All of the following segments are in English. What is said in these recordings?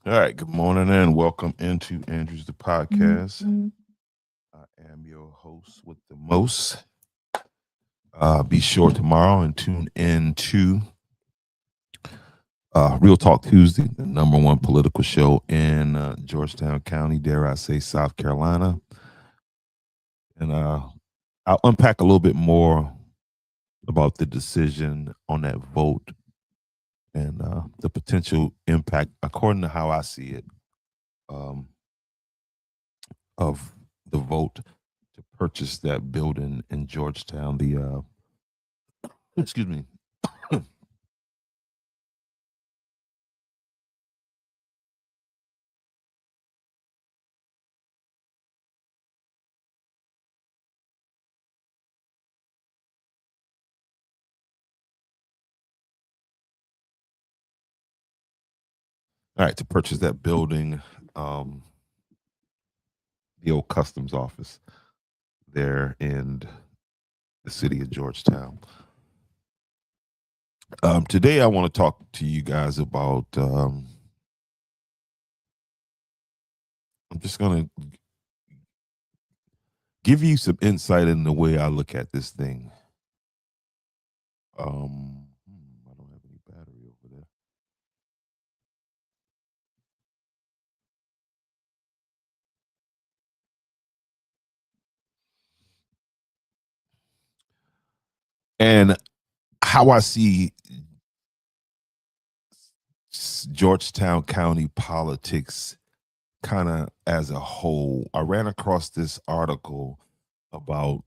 All right, good morning and welcome into Andrews the podcast. I am your host with the most. Be sure tomorrow and tune in to Real Talk Tuesday, the number one political show in Georgetown County, dare I say, South Carolina. And I'll unpack a little bit more about the decision on that vote and the potential impact, according to how I see it, um, of the vote to purchase that building in Georgetown. The excuse me. All right, to purchase that building, um, the old customs office there in the city of Georgetown. Today, I want to talk to you guys about. I'm just going to give you some insight in the way I look at this thing. I don't have any battery over there. And how I see Georgetown County politics kind of as a whole. I ran across this article about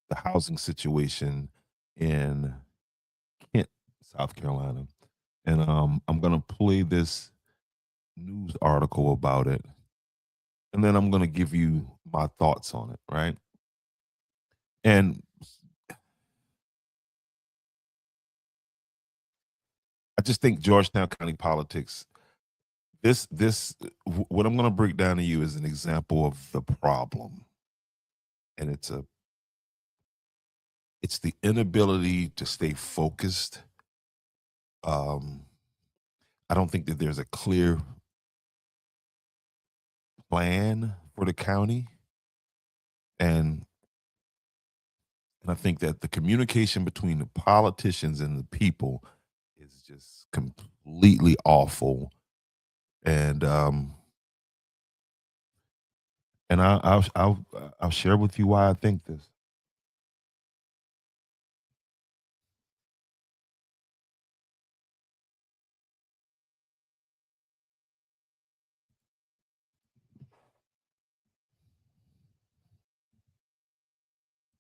the housing situation in Kent, South Carolina. And I'm going to play this news article about it. And then I'm going to give you my thoughts on it, right? And I just think Georgetown County politics, what I'm going to break down to you is an example of the problem. And it's the inability to stay focused. I don't think that there's a clear plan for the county, and I think that the communication between the politicians and the people is just completely awful. And I'll share with you why I think this.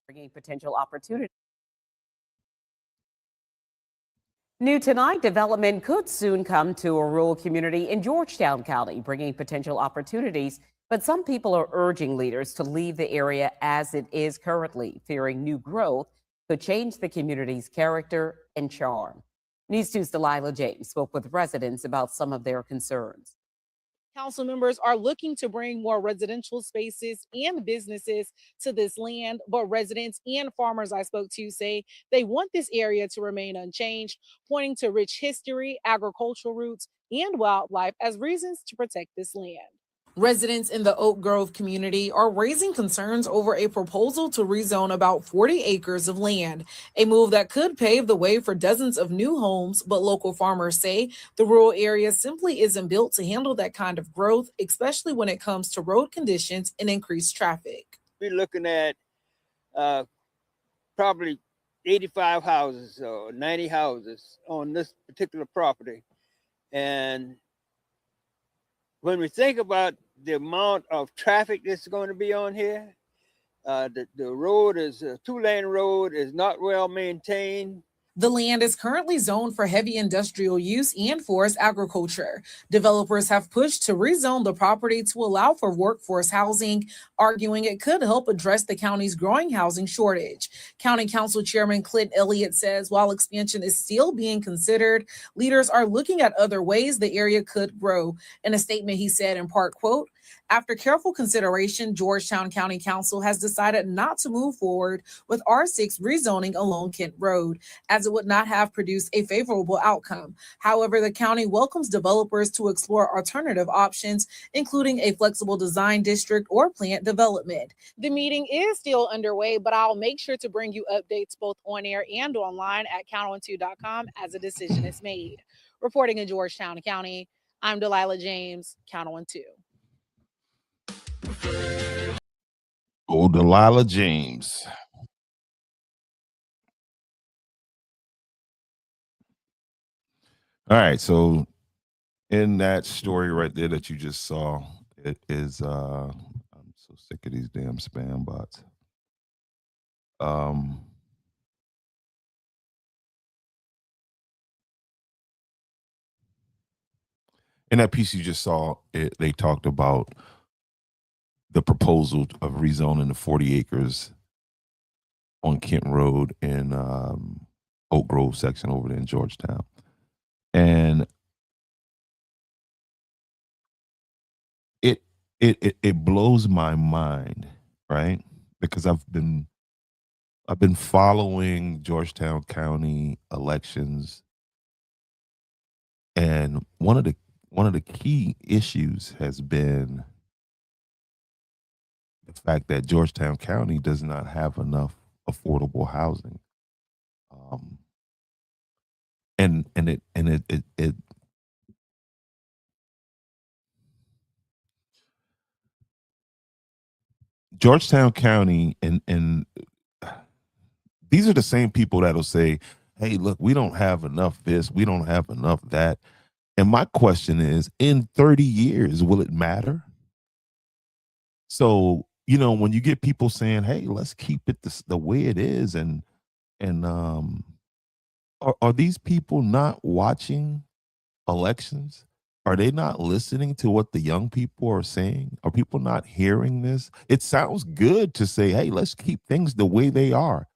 Bringing potential opportunity. New tonight, development could soon come to a rural community in Georgetown County, bringing potential opportunities. But some people are urging leaders to leave the area as it is currently, fearing new growth could change the community's character and charm. News 2's Delilah James spoke with residents about some of their concerns. Council members are looking to bring more residential spaces and businesses to this land, but residents and farmers I spoke to say they want this area to remain unchanged, pointing to rich history, agricultural roots, and wildlife as reasons to protect this land. Residents in the Oak Grove community are raising concerns over a proposal to rezone about 40 acres of land, a move that could pave the way for dozens of new homes. But local farmers say the rural area simply isn't built to handle that kind of growth, especially when it comes to road conditions and increased traffic. We're looking at probably 85 houses or 90 houses on this particular property. And when we think about the amount of traffic that's going to be on here, the road is a 2-lane road, is not well maintained. The land is currently zoned for heavy industrial use and forest agriculture. Developers have pushed to rezone the property to allow for workforce housing, arguing it could help address the county's growing housing shortage. County Council Chairman Clint Elliott says while expansion is still being considered, leaders are looking at other ways the area could grow. In a statement, he said in part, quote, "After careful consideration, Georgetown County Council has decided not to move forward with R6 rezoning along Kent Road, as as it would not have produced a favorable outcome. However, the county welcomes developers to explore alternative options, including a flexible design district or plant development. The meeting is still underway, but I'll make sure to bring you updates both on air and online at count12.com as a decision is made. Reporting in Georgetown County, I'm Delilah James, Count on 2. Oh, Delilah James. All right, so in that story right there that you just saw, it is I'm so sick of these damn spam bots. In that piece you just saw, they talked about the proposal of rezoning the 40 acres on Kent Road in Oak Grove section over there in Georgetown. And it blows my mind, right? Because I've been following Georgetown County elections, and one of the key issues has been the fact that Georgetown County does not have enough affordable housing. And it Georgetown County and these are the same people that'll say, "Hey, look, we don't have enough this, we don't have enough that." And my question is, in 30 years, will it matter? So, when you get people saying, "Hey, let's keep it the way it is," and are these people not watching elections? Are they not listening to what the young people are saying? Are people not hearing this? It sounds good to say, "Hey, let's keep things the way they are."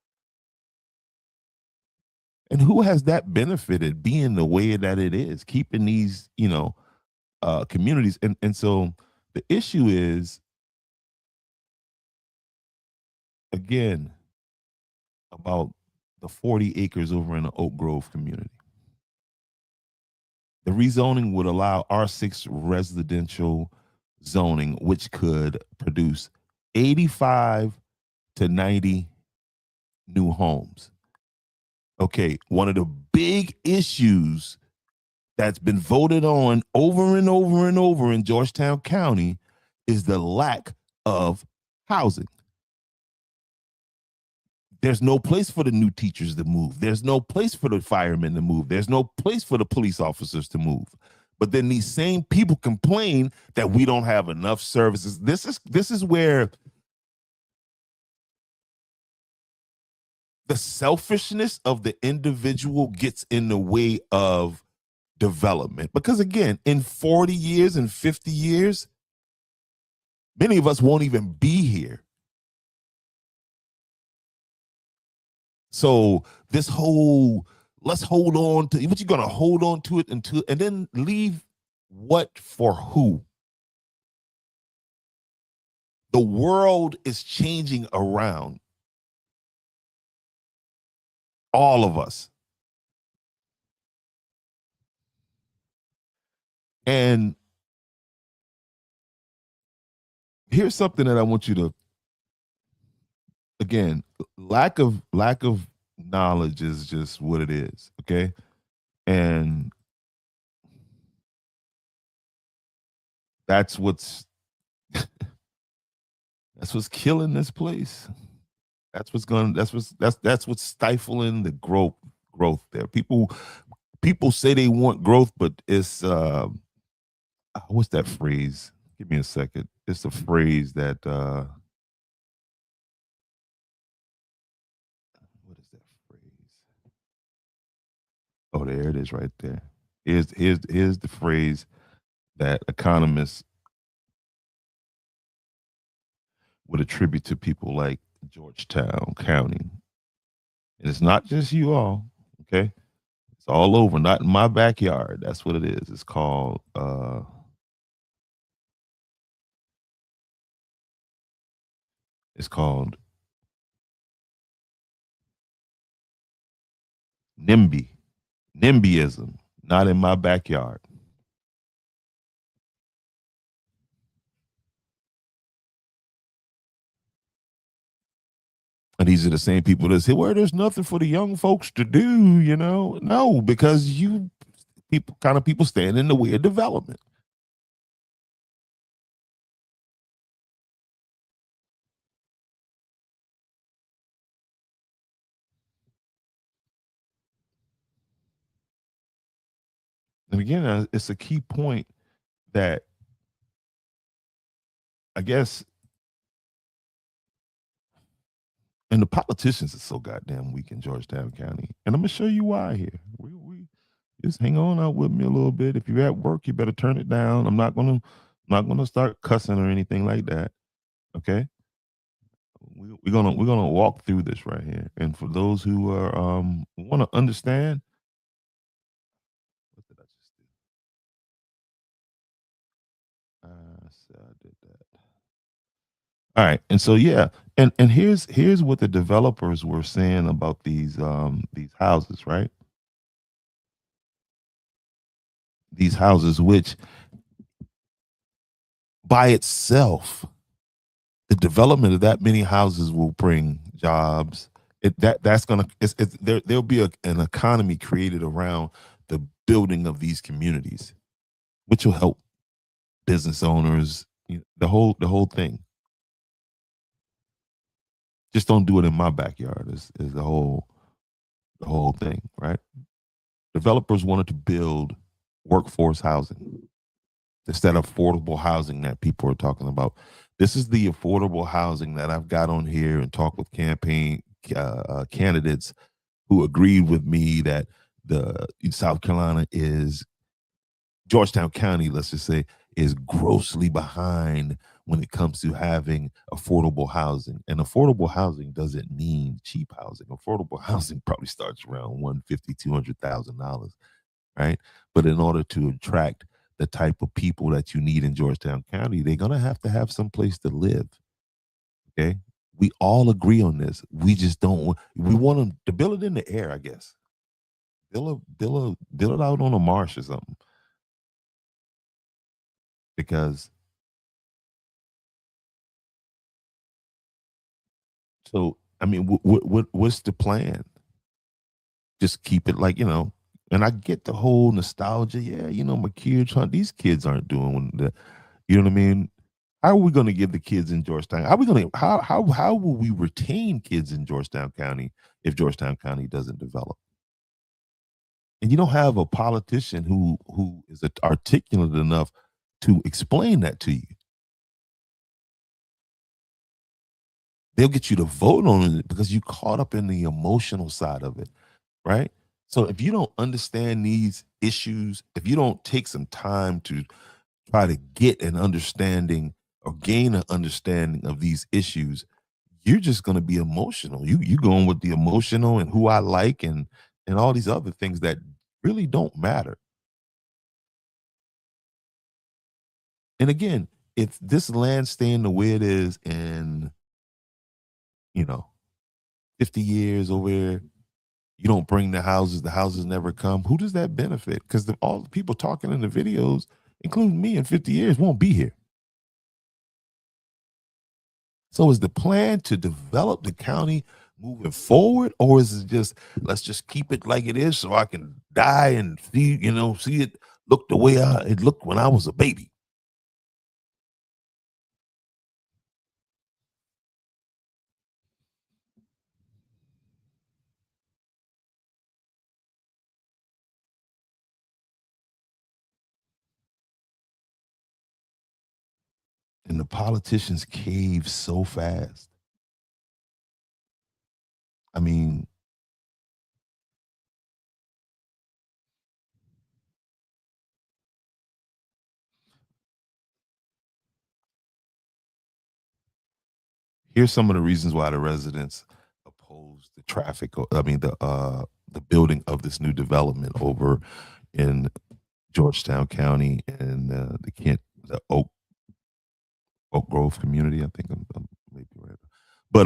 And who has that benefited being the way that it is, keeping these, communities? And so the issue is, again, about the 40 acres over in the Oak Grove community. The rezoning would allow R6 residential zoning, which could produce 85 to 90 new homes. Okay, one of the big issues that's been voted on over and over and over in Georgetown County is the lack of housing. There's no place for the new teachers to move. There's no place for the firemen to move. There's no place for the police officers to move. But then these same people complain that we don't have enough services. This is where the selfishness of the individual gets in the way of development. Because again, in 40 years and 50 years, many of us won't even be here. So this whole, let's hold on to what you're going to hold on to it until, and then leave what for who? The world is changing around all of us. And here's something that I want you to, again, lack of knowledge is just what it is, okay? And that's what's killing this place. That's what's stifling the growth there. People say they want growth, but it's what's that phrase? Give me a second. It's a phrase that what is that phrase? Oh, there it is right there. Here's the phrase that economists would attribute to people like Georgetown County. And it's not just you all, okay? It's all over, not in my backyard. That's what it is. It's called it's called NIMBYism, not in my backyard. And these are the same people that say, well, there's nothing for the young folks to do, you know? No, because you people stand in the way of development. And again, it's a key point that I guess, and the politicians are so goddamn weak in Georgetown County. And I'm gonna show you why here. We just hang on out with me a little bit. If you're at work, you better turn it down. I'm not gonna start cussing or anything like that. Okay. We're gonna walk through this right here. And for those who are want to understand, what did I just do? So I did that. All right, and so yeah, and here's what the developers were saying about these houses, right? These houses, which by itself, the development of that many houses will bring jobs. That's gonna there'll be an economy created around the building of these communities, which will help business owners, the whole thing. Just don't do it in my backyard. Is the whole thing, right? Developers wanted to build workforce housing instead of affordable housing that people are talking about. This is the affordable housing that I've got on here and talked with campaign candidates who agreed with me that the South Carolina is Georgetown County, let's just say, is grossly behind when it comes to having affordable housing. And affordable housing doesn't mean cheap housing. Affordable housing probably starts around $150,000-$200,000, right? But in order to attract the type of people that you need in Georgetown County, they're gonna have to have some place to live. Okay, we all agree on this. We just don't. We want them to build it in the air, I guess. Build it out on a marsh or something. Because so I mean, what's the plan? Just keep it like, and I get the whole nostalgia. Yeah, my kids, these kids aren't doing the, you know what I mean? How are we going to give the kids in Georgetown? How are we going to how will we retain kids in Georgetown County if Georgetown County doesn't develop? And you don't have a politician who is articulate enough to explain that to you. They'll get you to vote on it because you caught up in the emotional side of it, right? So if you don't understand these issues, if you don't take some time to try to get an understanding or gain an understanding of these issues, you're just going to be emotional. You going with the emotional and who I like and all these other things that really don't matter. And again, if this land staying the way it is in, 50 years over here, you don't bring the houses never come. Who does that benefit? Because all the people talking in the videos, including me in 50 years, won't be here. So is the plan to develop the county moving forward, or is it just let's just keep it like it is so I can die and see it look the way it looked when I was a baby? And the politicians cave so fast. I mean, here's some of the reasons why the residents oppose the traffic. I mean, the building of this new development over in Georgetown County and the Oak Grove community. I think I'm maybe right, but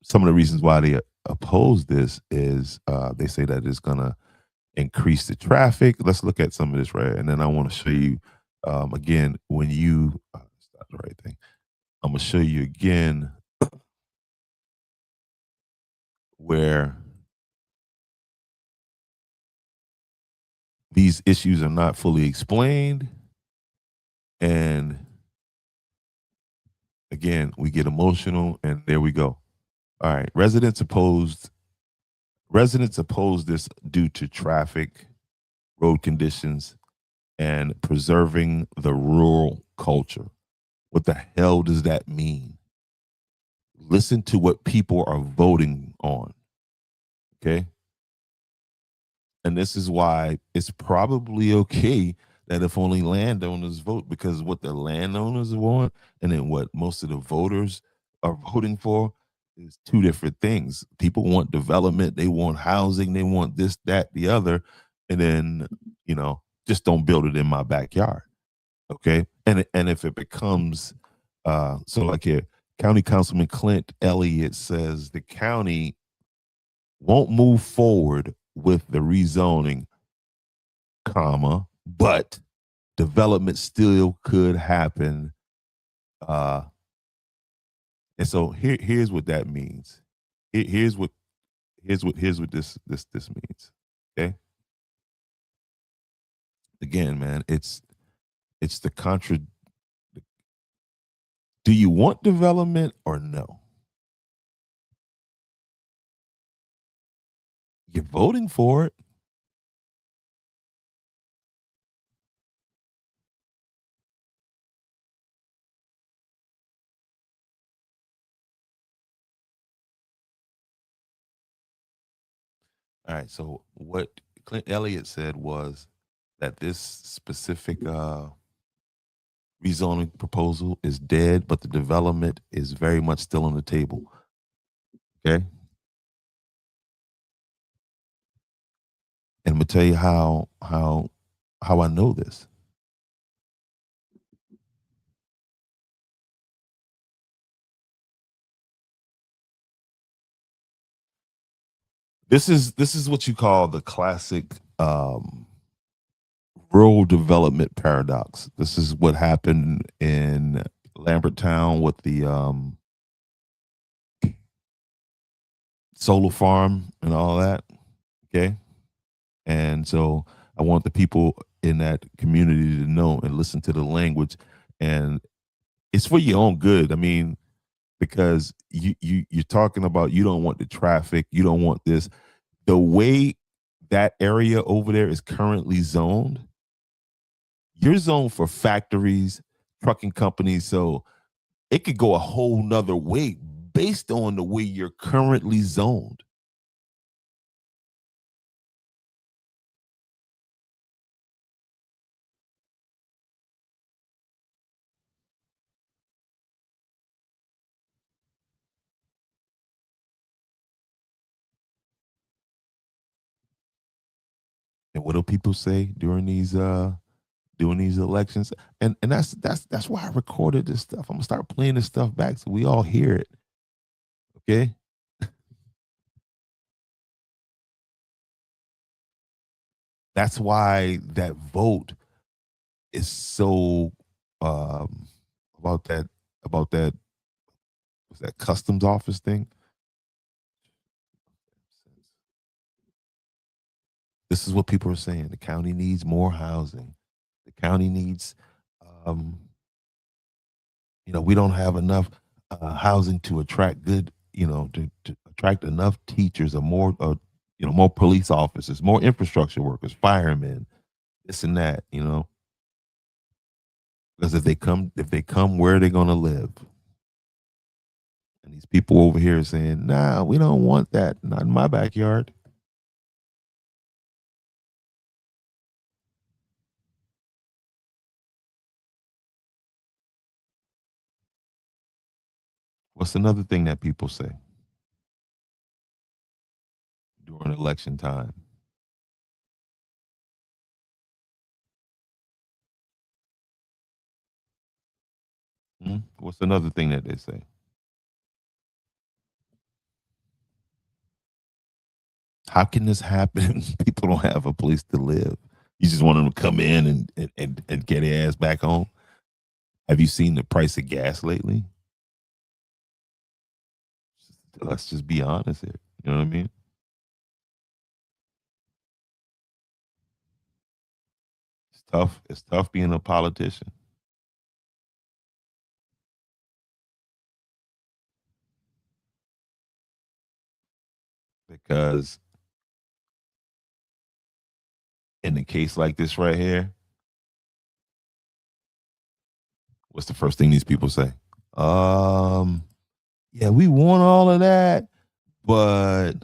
some of the reasons why oppose this is they say that it's going to increase the traffic. Let's look at some of this, right? And then I want to show you again when you stop the right thing. I'm going to show you again where these issues are not fully explained. And again, we get emotional, and there we go. All right, residents opposed this due to traffic, road conditions, and preserving the rural culture. What the hell does that mean? Listen to what people are voting on. Okay. And this is why it's probably okay that if only landowners vote, because what the landowners want and then what most of the voters are voting for is two different things. People want development, they want housing, they want this, that, the other, and then, just don't build it in my backyard. Okay. And if it becomes so like here, County Councilman Clint Elliott says the county won't move forward with the rezoning, but development still could happen. And so here's what that means. Here's what this means. Okay. Again, man, it's the contra. Do you want development or no? You're voting for it. All right. So what Clint Elliott said was that this specific rezoning proposal is dead, but the development is very much still on the table. Okay. And I'm gonna tell you how I know this. This is what you call the classic rural development paradox. This is what happened in Lambertown with the solar farm and all that. Okay. And so I want the people in that community to know and listen to the language. And it's for your own good. I mean, because you're talking about you don't want the traffic, you don't want this. The way that area over there is currently zoned, you're zoned for factories, trucking companies. So it could go a whole nother way based on the way you're currently zoned. And what do people say during these elections? And that's why I recorded this stuff. I'm gonna start playing this stuff back so we all hear it. Okay. That's why that vote is so um about that was that customs office thing. This is what people are saying. The county needs more housing. The county needs um we don't have enough housing to attract good, to attract enough teachers or more, more police officers, more infrastructure workers, firemen, this and that, because if they come, where are they going to live? And these people over here are saying, nah, we don't want that. Not in my backyard. What's another thing that people say during election time? What's another thing that they say? How can this happen? People don't have a place to live. You just want them to come in and get their ass back home. Have you seen the price of gas lately? Let's just be honest here. You know what I mean? It's tough. It's tough being a politician. Because in a case like this right here, what's the first thing these people say? Yeah, we want all of that, but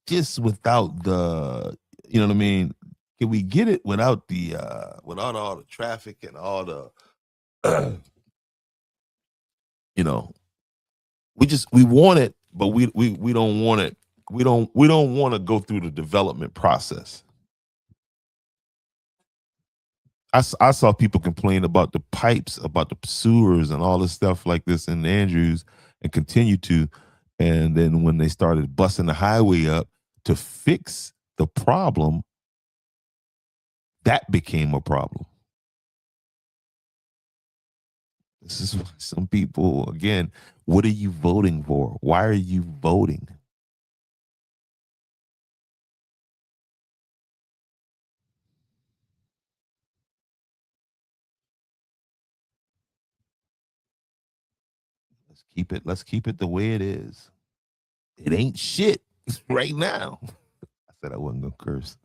just without the, you know what I mean? Can we get it without the without all the traffic and all the you know, we want it, but we don't want it. We don't want to go through the development process. I saw people complain about the pipes, about the sewers, and all this stuff like this in Andrews, and continue to. And then when they started busting the highway up to fix the problem, that became a problem. This is why some people, again, what are you voting for? Why are you voting? Let's keep it the way it is. It ain't shit right now. I said I wasn't gonna curse.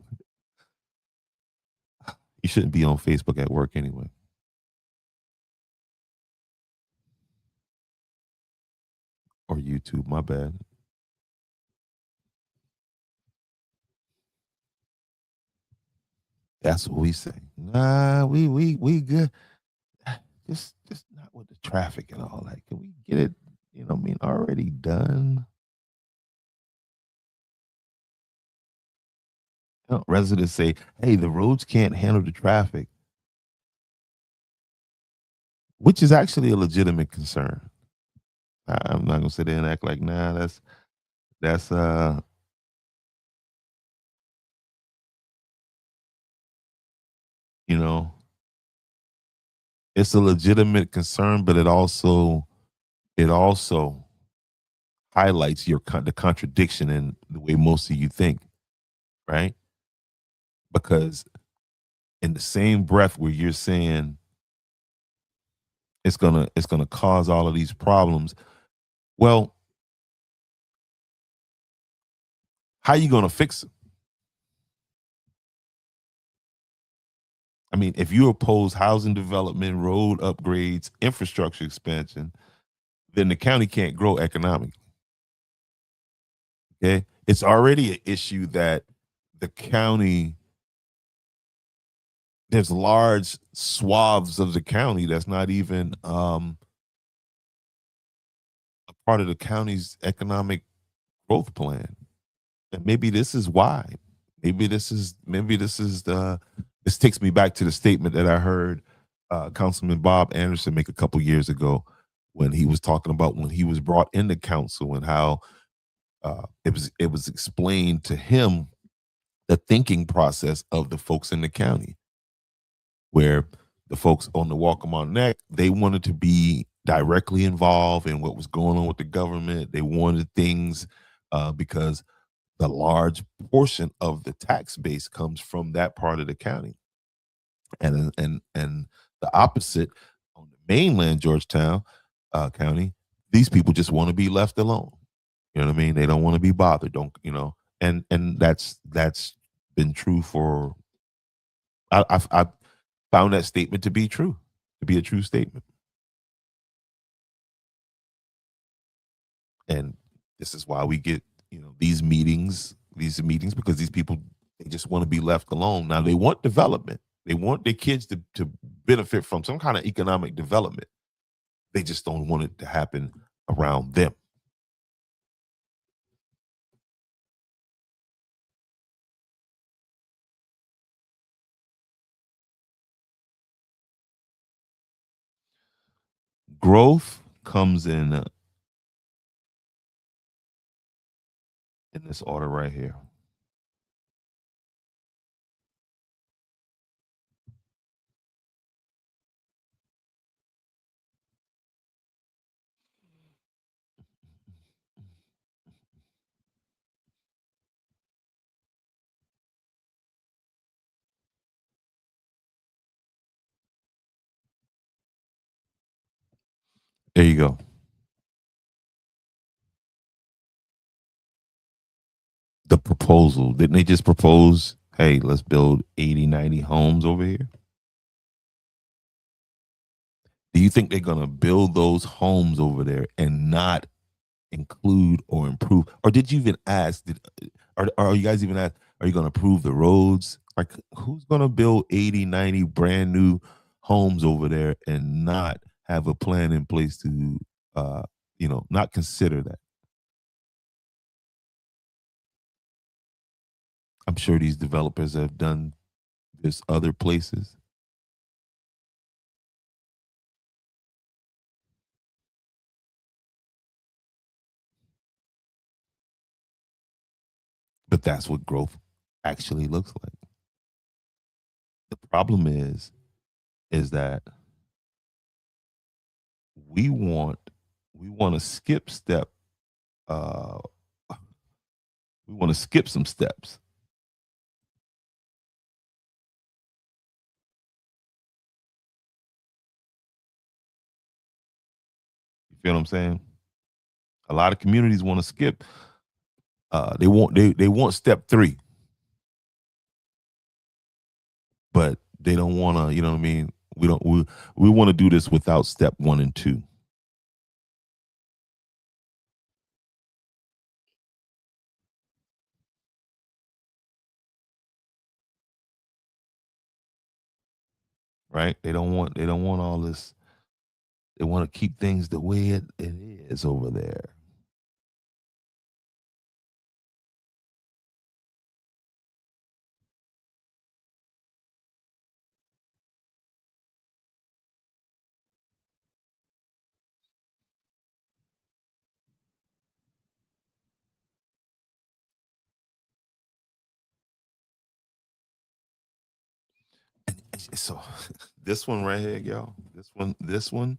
You shouldn't be on Facebook at work anyway. Or YouTube, my bad. That's what we say. Nah, we good. Just not with the traffic and all that. Can we get it, you know what I mean, already done? You know, residents say, hey, the roads can't handle the traffic, which is actually a legitimate concern. I'm not gonna sit there and act like, nah, that's you know, it's a legitimate concern, but it also highlights the contradiction in the way most of you think, right? Because in the same breath where you're saying it's gonna cause all of these problems, well, how you gonna fix it? I mean, if you oppose housing development, road upgrades, infrastructure expansion, then the county can't grow economically. Okay, it's already an issue that the county, there's large swaths of the county that's not even a part of the county's economic growth plan. And maybe this is why. This takes me back to the statement that I heard Councilman Bob Anderson make a couple years ago when he was talking about when he was brought into council and how it was explained to him the thinking process of the folks in the county, where the folks on the Walkmont Neck, they wanted to be directly involved in what was going on with the government. They wanted things because the large portion of the tax base comes from that part of the county. And the opposite on the mainland Georgetown County, these people just want to be left alone. You know what I mean? They don't want to be bothered. Don't and that's been true for. I found that statement to be true, to be a true statement. And this is why we get these meetings because these people, they just want to be left alone. Now they want development. They want their kids to benefit from some kind of economic development. They just don't want it to happen around them. Growth comes in in this order right here. There you go. The proposal. Didn't they just propose, hey, let's build 80, 90 homes over here? Do you think they're going to build those homes over there and not include or improve? Or did you even ask? Are you guys even ask? Are you going to improve the roads? Like, who's going to build 80, 90 brand new homes over there and not have a plan in place to, not consider that? I'm sure these developers have done this other places. But that's what growth actually looks like. The problem is that we want we want to skip step uh we want to skip some steps. You feel what I'm saying? A lot of communities want to skip. They want step 3, but they don't want to. You know what I mean? We want to do this without step 1 and 2. Right? They don't want all this. They want to keep things the way it is over there. So this one right here, y'all. This one.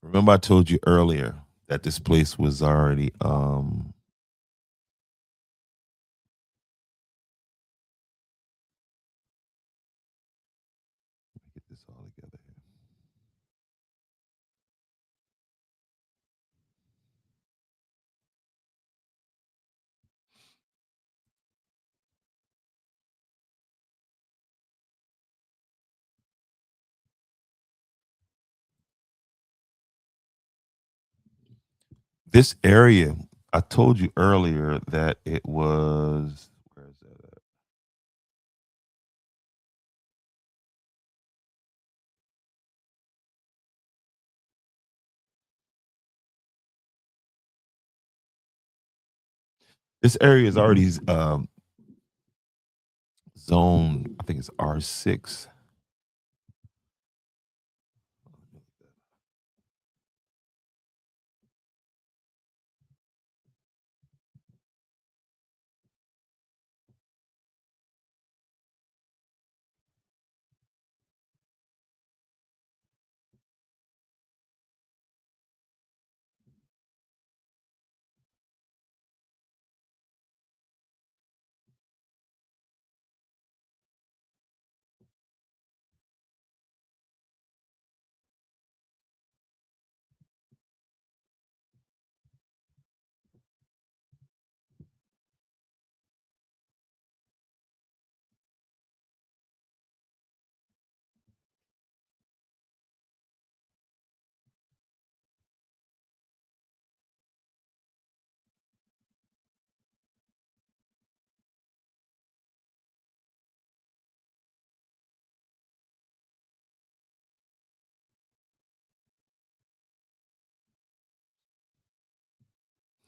Remember, I told you earlier that this place was already get this all together here. This area, I told you earlier that it was. Where is that at? This area is already zone. I think it's R6.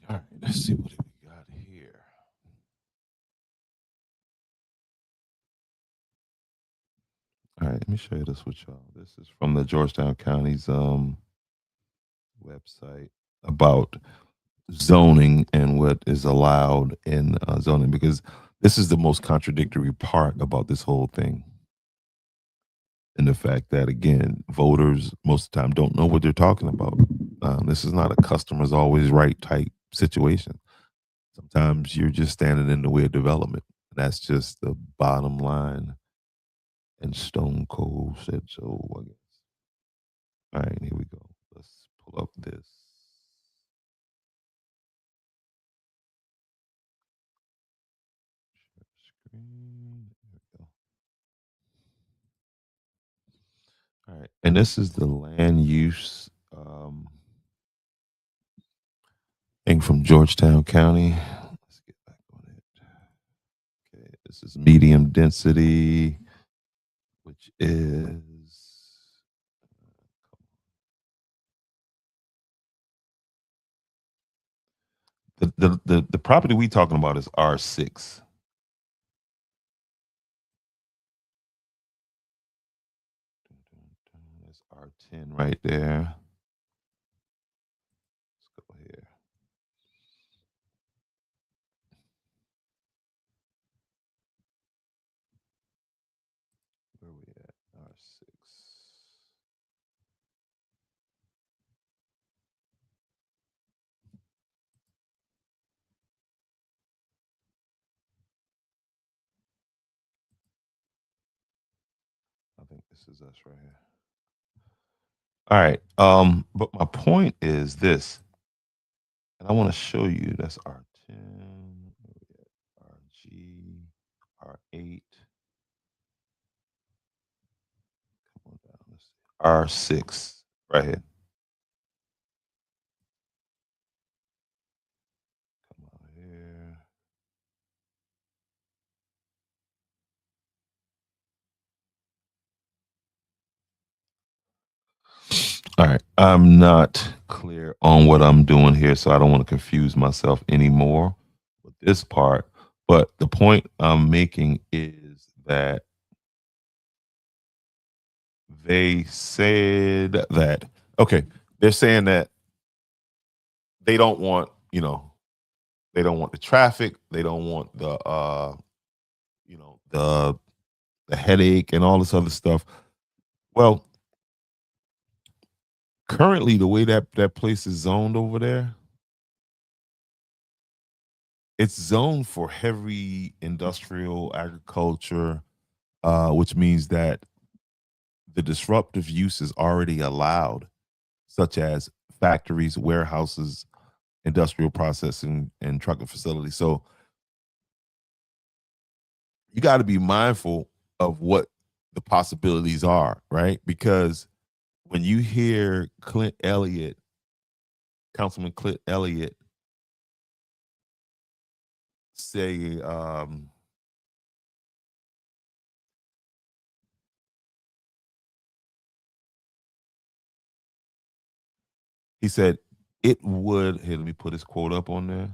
All right, let's see what we got here. All right, let me show you this with y'all. This is from the Georgetown County's website about zoning and what is allowed in zoning, because this is the most contradictory part about this whole thing. And the fact that, again, voters most of the time don't know what they're talking about. This is not a customer's always right type situation. Sometimes you're just standing in the way of development. That's just the bottom line. And Stone Cold said so, I guess. All right, here we go. Let's pull up this. Screen. There we go. All right, and this is the land use thing from Georgetown County. Let's get back on it. Okay, this is medium density, which is the property we talking about is R6. That's R10 right there. Let's go here. Where we at? R6. I think this is us right here. All right. But my point is this, and I want to show you that's R10, RG, R8. Come on down. Let's see. R6 right here. Come on here. All right. I'm not clear on what I'm doing here, so I don't want to confuse myself anymore with this part. But the point I'm making is that they said that, okay, they're saying that they don't want, they don't want the traffic, they don't want the headache and all this other stuff. Well, currently the way that place is zoned over there, it's zoned for heavy industrial agriculture, which means that the disruptive use is already allowed, such as factories, warehouses, industrial processing, and trucking facilities. So you got to be mindful of what the possibilities are, right? Because when you hear Councilman Clint Elliott say, he said it would, here, let me put his quote up on there.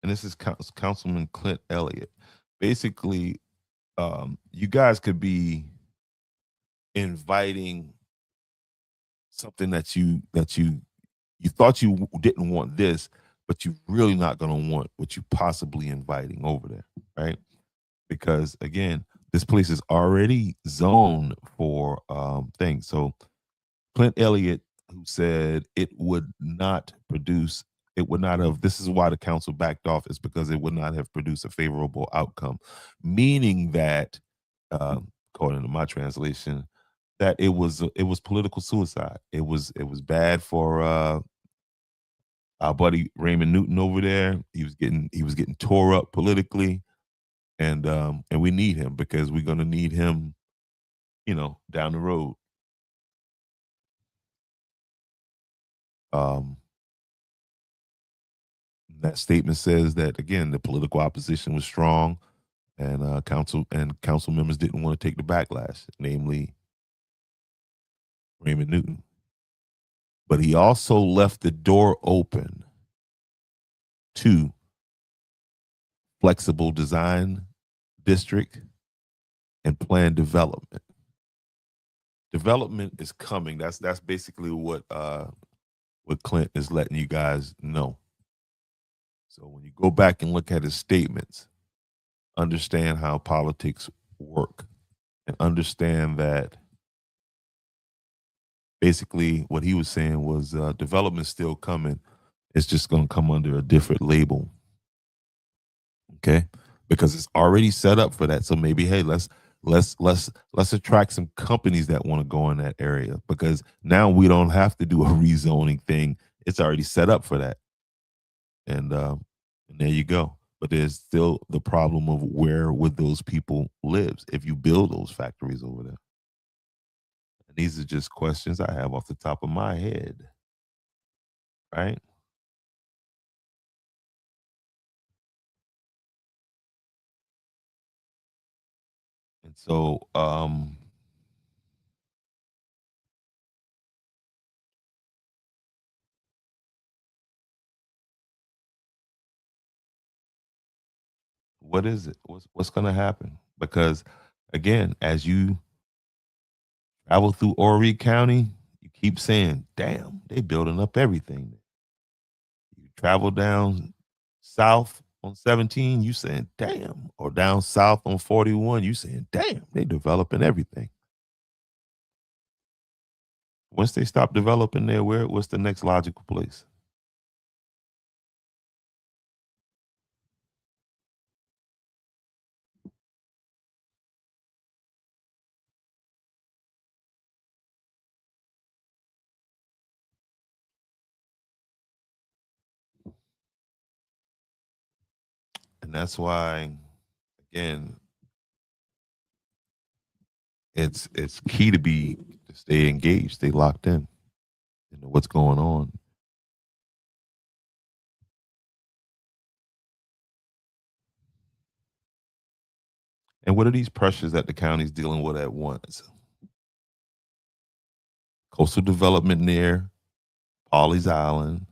And this is Councilman Clint Elliott. Basically, you guys could be inviting something that you thought you didn't want this, but you're really not going to want what you possibly inviting over there, right? Because again, this place is already zoned for things. So Clint Elliott, who said it would not produce, it would not have, this is why the council backed off, is because it would not have produced a favorable outcome, meaning that, according to my translation, that it was political suicide. It was bad for our buddy Raymond Newton over there. He was getting tore up politically, and we need him because we're gonna need him, down the road. Um, that statement says that again, the political opposition was strong, and council members didn't want to take the backlash, namely Raymond Newton. But he also left the door open to flexible design district, and planned development. Development is coming. That's basically what Clint is letting you guys know. So when you go back and look at his statements, understand how politics work and understand that basically what he was saying was development's still coming. It's just going to come under a different label. Okay? Because it's already set up for that. So maybe, hey, let's attract some companies that want to go in that area, because now we don't have to do a rezoning thing. It's already set up for that. And there you go. But there's still the problem of where would those people live if you build those factories over there. And these are just questions I have off the top of my head. Right? And so what is it? What's going to happen? Because again, as you travel through Horry County, you keep saying, "Damn, they building up everything." You travel down south on 17, you saying, "Damn," or down south on 41, you saying, "Damn, they developing everything." Once they stop developing there, what's the next logical place? And that's why, again, it's key to stay engaged, stay locked in, you know what's going on. And what are these pressures that the county's dealing with at once? Coastal development near Pawleys Island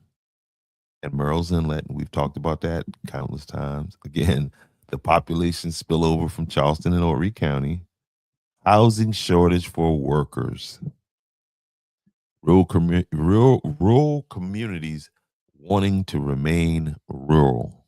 and Merle's Inlet. And we've talked about that countless times. Again, the population spillover from Charleston and Horry County, housing shortage for workers, rural communities wanting to remain rural.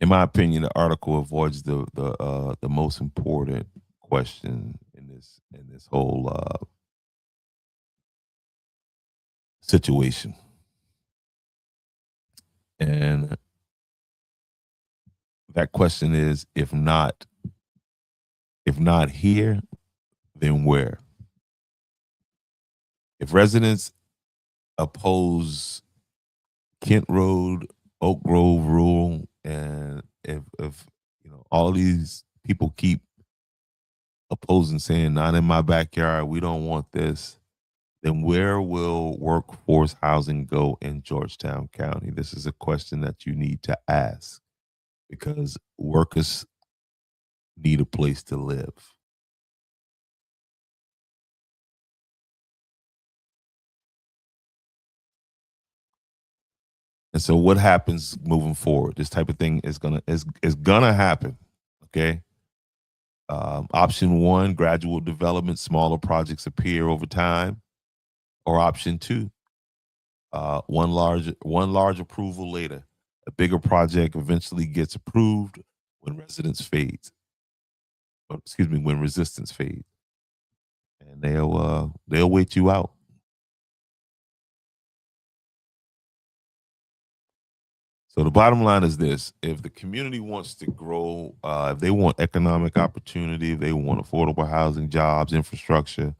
In my opinion, the article avoids the most important question in this whole situation. And that question is, if not here, then where? If residents oppose Kent Road, Oak Grove Rule, and if all these people keep opposing, saying not in my backyard, we don't want this, then where will workforce housing go in Georgetown County? This is a question that you need to ask, because workers need a place to live. And so what happens moving forward? This type of thing is gonna happen. Okay. Option one, gradual development, smaller projects appear over time. Or option two, one large approval later. A bigger project eventually gets approved when residents fades. When resistance fades. And they'll wait you out. So the bottom line is this: if the community wants to grow, if they want economic opportunity, if they want affordable housing, jobs, infrastructure,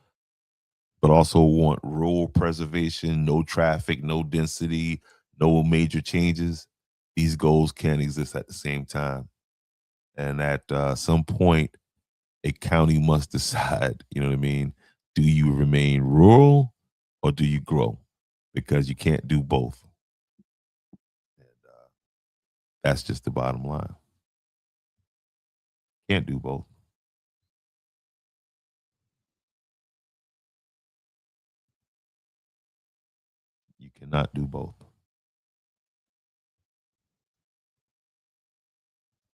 but also want rural preservation, no traffic, no density, no major changes, these goals can't exist at the same time. And at some point, a county must decide, you know what I mean? Do you remain rural or do you grow? Because you can't do both. And that's just the bottom line. Can't do both. You cannot do both.